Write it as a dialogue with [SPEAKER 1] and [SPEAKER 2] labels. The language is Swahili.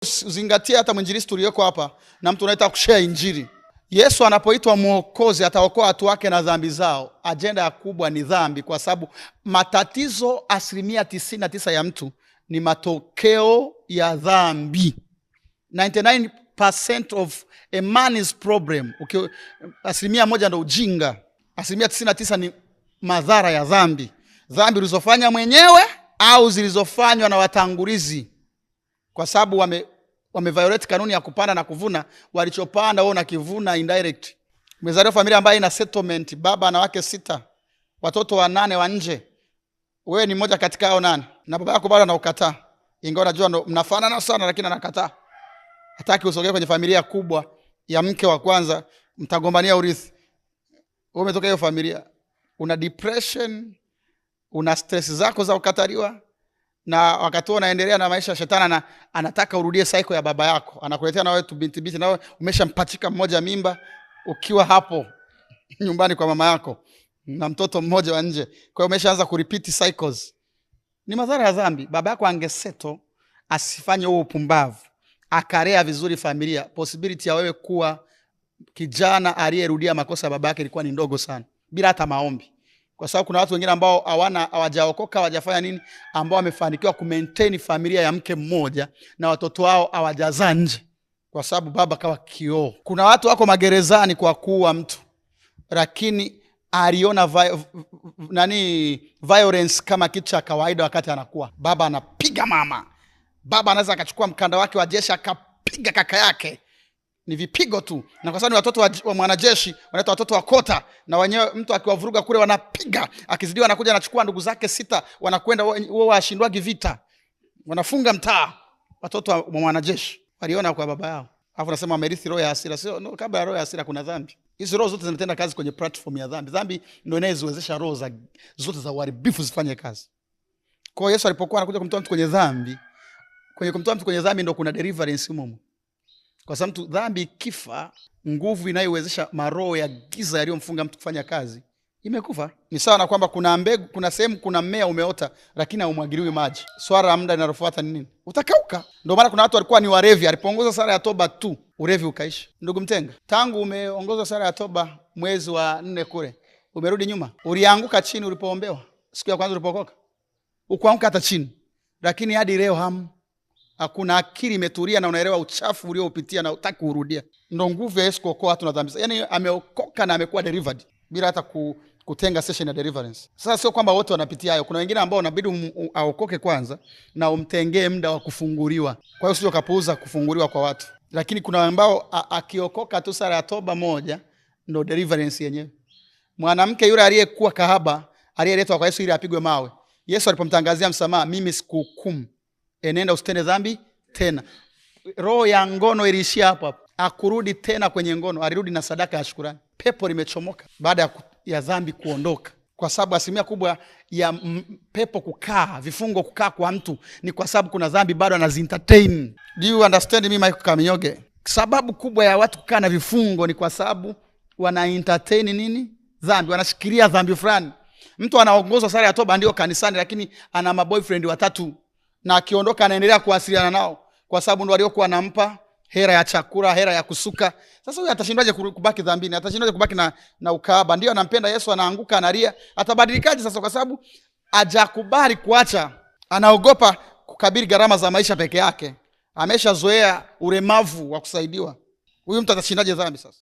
[SPEAKER 1] Uzingatie hata mwinjilisti tuliyoko hapa na mtu anaitaka kushare injili. Yesu anapoitwa mwokozi ataokoa watu wake na dhambi zao. Ajenda ya kubwa ni dhambi, kwa sababu matatizo 99% ya mtu ni matokeo ya dhambi. 99% of a man's problem. Okay, 1% ndio ujinga. 99% ni madhara ya dhambi. Dhambi ulizofanya mwenyewe au zilizofanywa na watangulizi. Kwa sababu wame violate kanuni ya kupanda na kuvuna, walichopanda wao na kivuna indirect. Umezaliwa familia ambayo ina settlement, baba na wake 6, watoto 8 wa nje. Wewe ni mmoja katika hao 8. Na baba yako bado anaukataa. Ingawa unajua mnafanana sana, lakini anakataa. Hataki usogee kwenye familia kubwa ya mke wa kwanza, mtagombania urithi. Wewe umetoka hiyo familia, una depression, una stress zako za ukataliwa. Na wakati unaendelea na maisha, shetani anataka urudie cycle ya baba yako. Anakuletea na wewe tu binti na wewe umeshampachika mmoja mimba ukiwa hapo nyumbani kwa mama yako na mtoto mmoja wa nje. Kwa hiyo umeshaanza kurepeat cycles. Ni madhara ya dhambi. Baba yako angeseto, asifanye huo upumbavu, akalea vizuri familia, possibility ya wewe kuwa kijana aliyerudia makosa ya baba yake ilikuwa ni ndogo sana, bila hata maombi. Kwa sababu kuna watu wengine ambao hawajaokoka, hawajafanya nini, ambao wamefanikiwa kumaintain familia ya mke mmoja na watoto wao hawajazaa nje, kwa sababu baba kawa kioo. Kuna watu wako magerezani kwa kuua mtu, lakini aliona violence kama kitu cha kawaida. Wakati anakuwa baba anapiga mama, baba anaweza akachukua mkanda wake wa jeshi akapiga kaka yake. Ni vipigo tu. Na kwa sababu ni watoto wa mwanajeshi, wanaitwa watoto wa kota, na wenyewe mtu akiwavuruga kule wanapiga, akizidiwa anakuja anachukua ndugu zake 6, wanakwenda wao washindwagi vita, wanafunga mtaa. Watoto wa mwanajeshi waliona kwa baba yao, alafu nasema amerithi roho ya hasira. Sio, no, kabla ya roho ya hasira kuna dhambi. Hizo roho zote zinatenda kazi kwenye platform ya dhambi. Dhambi ndio inayoziwezesha roho zote za uharibifu zifanye kazi. Kwa hiyo Yesu alipokuwa anakuja kumtoa mtu kwenye dhambi, kwenye kumtoa mtu kwenye dhambi ndio kuna deliverance humo. Kwa sababu dhambi kifa, nguvu inayowezesha maroho ya giza yaliyomfunga mtu kufanya kazi imekufa. Ni sawa na kwamba kuna mbegu, kuna sehemu, kuna mmea umeota, lakini haumwagiliwi maji. Swala la muda linalofuata ni nini? Utakauka. Ndio maana kuna watu walikuwa ni warevi, alipoongoza sala ya toba tu, urevi ukaisha. Ndugu Mtenga, tangu umeongoza sala ya toba mwezi wa 4 kule, umerudi nyuma? Ulianguka chini ulipoombewa siku ya kwanza ulipokoka? Ukuanguka hata chini. Lakini hadi leo hakuna akili imetulia na unaelewa uchafu uliopitia na utaki kurudia. Ndio nguvu ya Yesu kuokoa watu na dhambi. Yaani ameokoka na amekuwa delivered bila hata kutenga session ya deliverance. Sasa sio kwamba wote wanapitia hayo. Kuna wengine ambao unabidi aokoke kwanza na umtengee muda wa kufunguliwa. Kwa hiyo sio kapuuza kufunguliwa kwa watu. Lakini kuna ambao akiokoka tu sala ya toba moja ndio deliverance yenyewe. Mwanamke yule aliyekuwa kahaba, aliyeletwa kwa Yesu ili apigwe mawe, Yesu alipomtangazia msamaha, mimi sikuhukumu, enenda usitende dhambi tena. Roho ya ngono iliishia hapo. Akurudi tena kwenye ngono, alirudi na sadaka ya shukrani. Pepo limechomoka baada ya dhambi kuondoka. Kwa sababu asilimia kubwa ya pepo kukaa, vifungo kukaa kwa mtu ni kwa sababu kuna dhambi bado anazientertain. Do you understand me, Michael Kaminyoge? Sababu kubwa ya watu kukaa na vifungo ni kwa sababu wana entertain nini? Dhambi, wanashikilia dhambi fulani. Mtu anaongozwa sala ya toba ndio kanisani, lakini ana maboyfriend 3 na akiondoka anaendelea kuwasiliana nao kwa sababu ndio waliokuwa anampa hera ya chakula, hera ya kusuka. Sasa huyu atashindwaje kubaki dhambini? Atashindwaje kubaki na ukahaba? Ndio anampenda Yesu, anaanguka, analia. Atabadilikaje sasa? Kwa sababu hajakubali kuacha, anaogopa kukabili gharama za maisha peke yake. Ameshazoea ulemavu wa kusaidiwa. Huyu mtu atashindaje dhambi sasa?